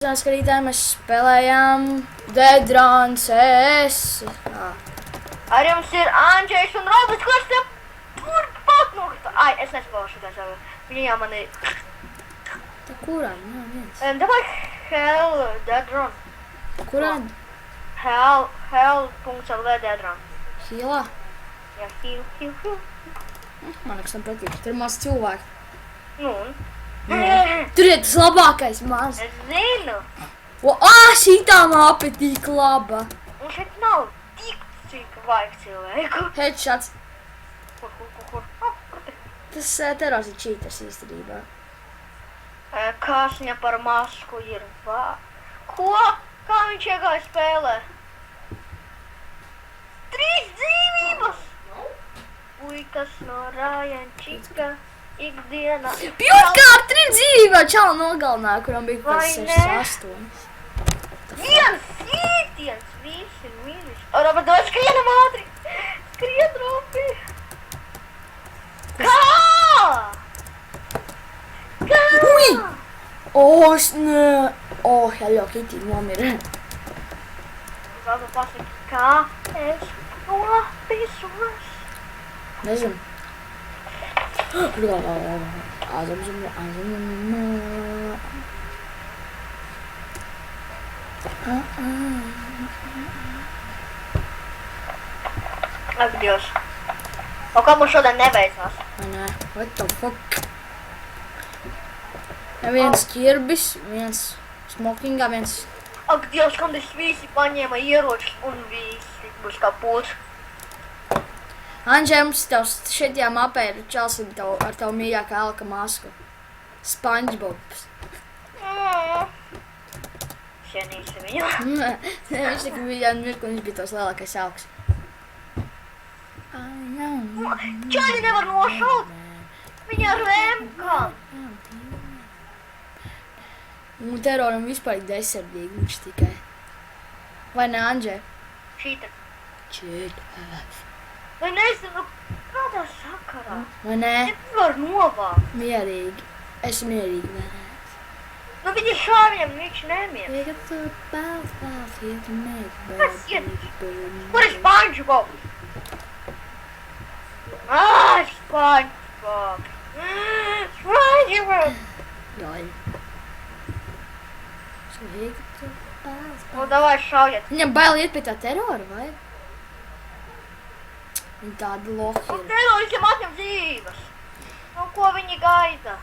Skatītāji, mēs spēlējām Dead Run CS. Ar jums ir Andžejs un Roberts, kurš te turpat nokritā. Ai, es nespēlēšu tā savu. Viņa jau man ir... Tā kurā? Jā, viens. Davai Hell Dead Run. Kurā? Hell.lv Dead Run. Hīlā? Jā, Hell. Man nekas tam patīk. Tur ir maz cilvēku. Nu un? Tur ir tas labākais maz. Es zinu. Šitā māpe tik laba. Un šeit nav tik cik vajag cilvēku. Headshots. Kur? Tas terors ir cheaters īstenībā. Kas viņam par masku ir? Ko? Kā viņš iegāja spēlē? 3 dzīvības! Puikas no Rajančika ikdienā. Pjūtkā ar 3 dzīvībā čalu nogalināja, kuram bija kaut Vai kas 68. Viens sītiens, visi mīļš. Robert, dod skrienam ātri! Skrien, Robi! Kā? Ui! Hello Kitty nomira. Labi, pasaki, kā es nopisos? Nezinu. Ak, Dievs. O kā mums šodien neveicās? Nē, what the fuck? Viens ķirbis, viens smokingā, viens... Ak, Dievs, kad es visi paņēma ieročus un visi būs kā pūts. Andžē, mums šitajā mapē ir čals ar tavu mīļākā elka masku. SpongeBobs. Šienīsi viņu. Viņš tik viļāni mirku, viņš bija tos lielākais elks. Čaļi nevar nošaut! Viņa ar vēmkām! Un teroram vispār ir desardīgi, viņš tikai. Vai ne, Andžē? Šīta. Čīt. Vai nezinu, kādā sakarā? Vai ne? Nevar novākt. Mierīgi. Es mierīgi varētu. Nu viņi šāvjam, viņš nemien. Kas iet? Kur ir SpongeBob? SpongeBob. SpongeBob. Joj. Nu, davai šaujiet. Viņam bail iet pie tā terora, vai? Viņi tādi lohi Un ir. terorisiem atņem dzīves. Nu, ko viņi gaida?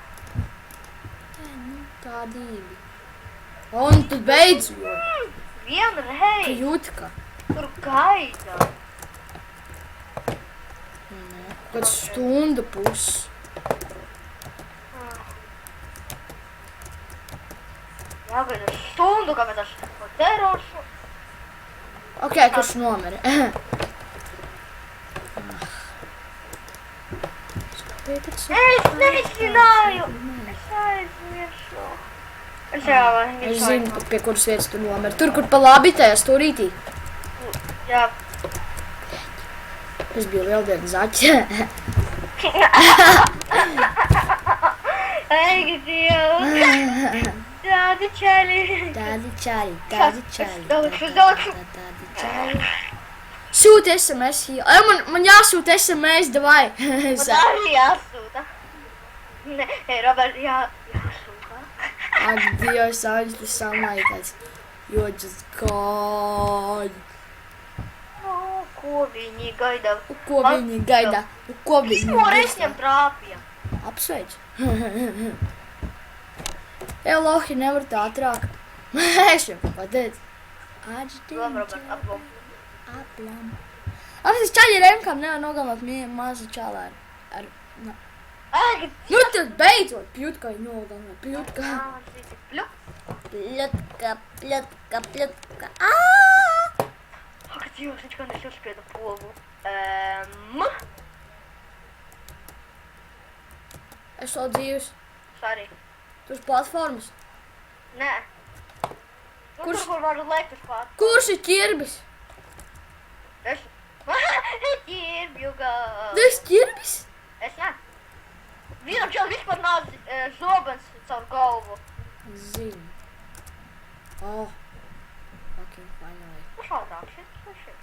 Tādīgi. Un tu beidz, jo. Vienreiz. Jutka. Tur gaida. Kad stundu pus. Jāgaida stundu, kāpēc tas terors. Ok, kurš nomira? Es nezināju. Es aizmirsu. Es Es zinu, pie kuras vietas tu nomira. Tur, kur pa labi tajā stūrītī. Jā. Es biju lieldienu zaķi. Ei, Dievs. Tādi čaļi. Tādi čaļi. Dalikšu. Sūti SMS. Man jāsūta SMS, davai. Man arī jāsūta. Ei, Robert, jāsūta. Ak, Dievs, Aņš, tu sound like you're just God. Ko viņi gaida? Ko viņi gaida? Ko viņi Pirmo reizi viņam trāpīja. Apsveic. Lohi, nevar tā ātrāk. Es jau pateicu. Labi, Robert, aplom. Tas čaļi ar emkām nevar nogalināt mazu čālē ar... Nu tad beidzot, pļutka viņi nogalināt, pļutka. Pļutka. Ak, Dievs, viņš kā nesaspieda pogu. Es to dzīves. Sorry. Tu uz platformas. Nē. Nu, tur, kur varu lekt uz pār. Kurš ir ķirbis? Es... Ķirbju gā. Tu esi ķirbis? Es ne. Vienam čel vispār nāc zobens caur galvu. Zinu. Oh. Fucking finally. Šādāk šeit, vai šeit?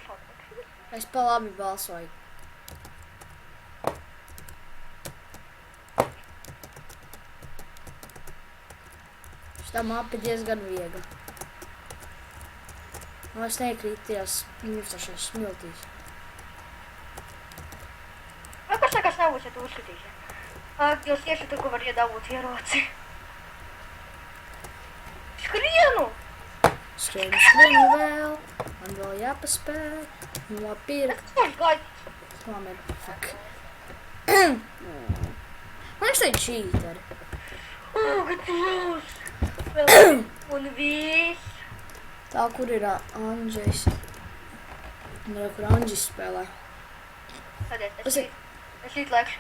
Šādāk šeit. Es pa labi balsoju. Šitā mapa diezgan viegla. Nu, es neiekrītu tajās mirstošās smiltīs. Vai kas nekas nebūs, ja tu uzskatīsi? Ak, Dievs, tieši tur, ko var iedabūt ieroci. Skrienu! Skrienu vēl. Man vēl jāpaspēj. Nopirkt. Tas gaidīts. Tomēr, fuck. Man liekas, tā ir cheateri. Ak, Dievs! Vēl un viss. Tā, kur ir Andžejs? Kur Andžis spēlē. Sadies, Es- es šīt lēkšu.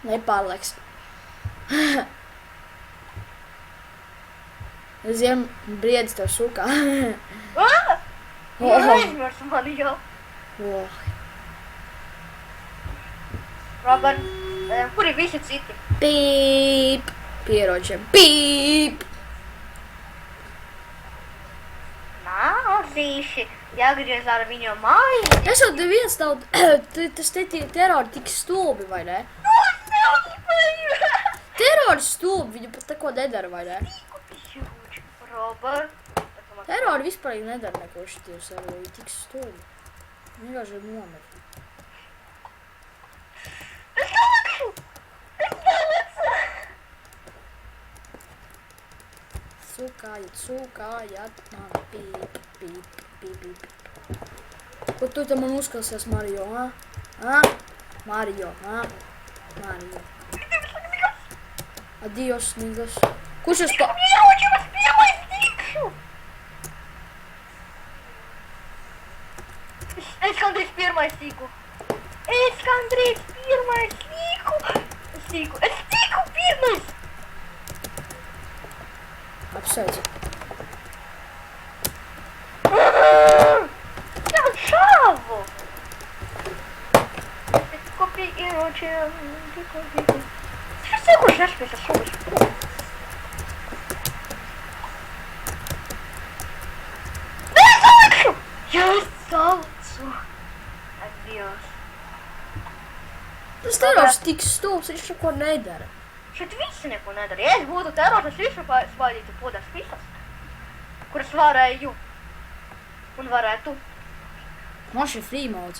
Nepārleks. Ziem, briedis tev sukā. Oh. Aizmars mani jau. Oh. Robert, kur ir visi citi? Pīp. Pieročiem. Pīp. Nāzīši, jāgriez ar viņu māju. Es jau te viens tavu, tas te terori tik stulbi, vai ne? Terori stulbi, viņi pat tako nedara, vai ne? Robert. Terori vispār nedara neko šities, arī tik stulbi. Vienkārši ir nomert. Es nākšu! Es nācu! Cukājat, man pīp, pīp, pīp, pīp. Ko tu te man uzkalsies, Mario, ha? Ha? Mario, ha? Mario. Adios, niggas. Kurš es pa... Ieroči, es pirmais tikšu! Es gandrīz pirmais tiku. Es gandrīz pirmais tiku. Es tiku pirmais! Apsveic. Jā, šāvu! Es kopīju ieročiem, tiku. Es sēkuši nešpies ar šūšu. Es salakšu! Jā, es salakšu! Adios. Tas terors tik stulbs, viņš neko nedara. Šeit visi neko nedara. Ja es būtu terors, es visu spādītu podās visas, kuras varēju un varētu. Man šī free modes.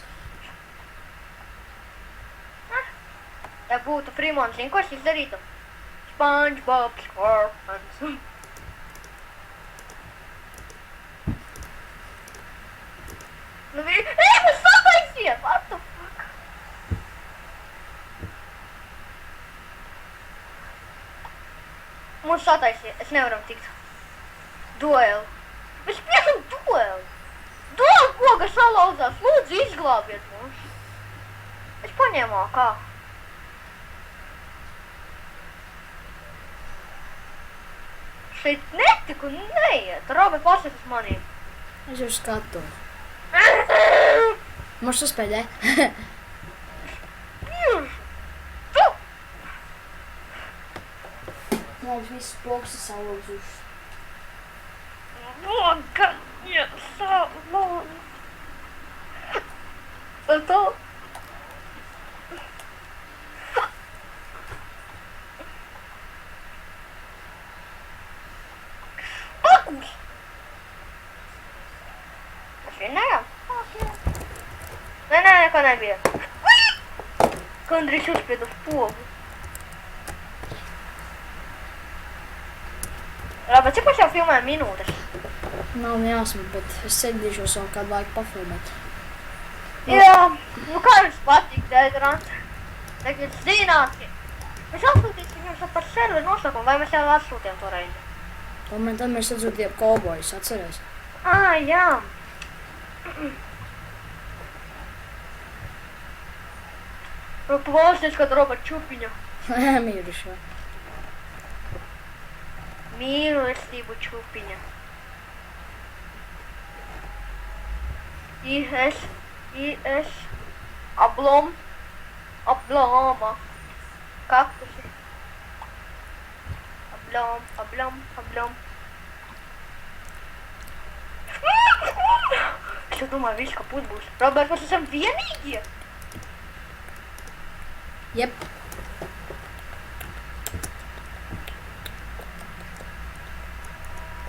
Ja būtu Fremons, zinu, ko es izdarītu? SpongeBob SquarePants. Nu, mums sataisiet! What the fuck? Mums sataisiet, es nevaram tikt. Dueli. Mēs piekam dueli. Dueli koga salauzās, lūdzu izglābiet mums. Es paņēmu kā. Šeit netiku, neiet. Robi, pasies uz maniem. Es jau skatu. Možeš to spēļ, Bieži. Tu! Mums viss bloks ir salauzuši. Noga, ja, salon. To. Pakus! Mēs vienējām? Nē, neko nebija. Gandrīz uzspiedu uz pogu. Labi, cik mēs jau filmējam minūtes? Nav jāsmat, bet es sēdīšos vēl kādu laiku pafilmēt. Jā, nu kā jums patīk, Dēdrants? Tagad zināt, mēs atsūtīsim jums par serveru nosaukumu, vai mēs jau atsūtījām to reizi? Tomēr tad mēs atsūtījām kaubojus, atceries? Jā. Klausies, kad Robert Čupiņa. Mīruši. Mīlestību Čupiņa. IS, abloma, kaktusi. Ablom. Es jau domāju, viss, ka pūt būs. Robert, mēs esam vienīgie. Jep.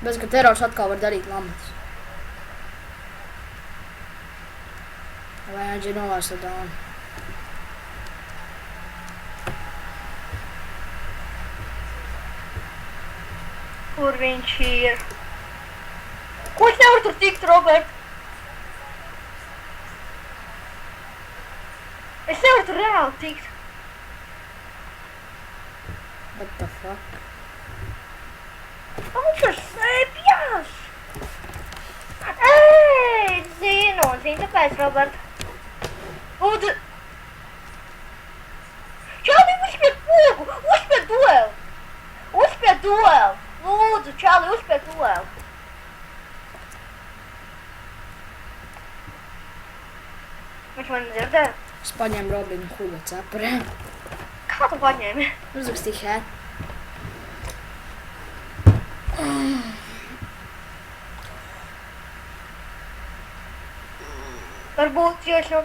Bez, ka terors atkal var darīt lamatas. Vai Anģi novērsta dāmu? Kur viņš ir? Ko es nevaru tur tikt, Robert? Es nevaru tur reāli tikt. What the fuck? Viņš tur slēpjas! Ej, zinu, tāpēc, Robert. Lūdzu! Čāli, uzspied pogu! Uzspied dueli! Uzspied dueli! Lūdzu, Čāli, uzspied dueli! Viņš man dzirdēja? Es paņēmu Robinu huļa cepurē. Kā tu paņēmi? Uzrakstīju hēt. Varbūt, jo es jau...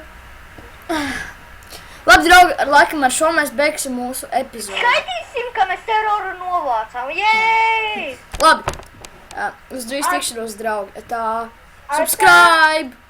Labi, draugi, laikam ar šo mēs beigsim mūsu epizodi. Skaitīsim, ka mēs teroru novācām. Jej! Labi. Uz drīz tikšanos, draugi. Tā, subscribe!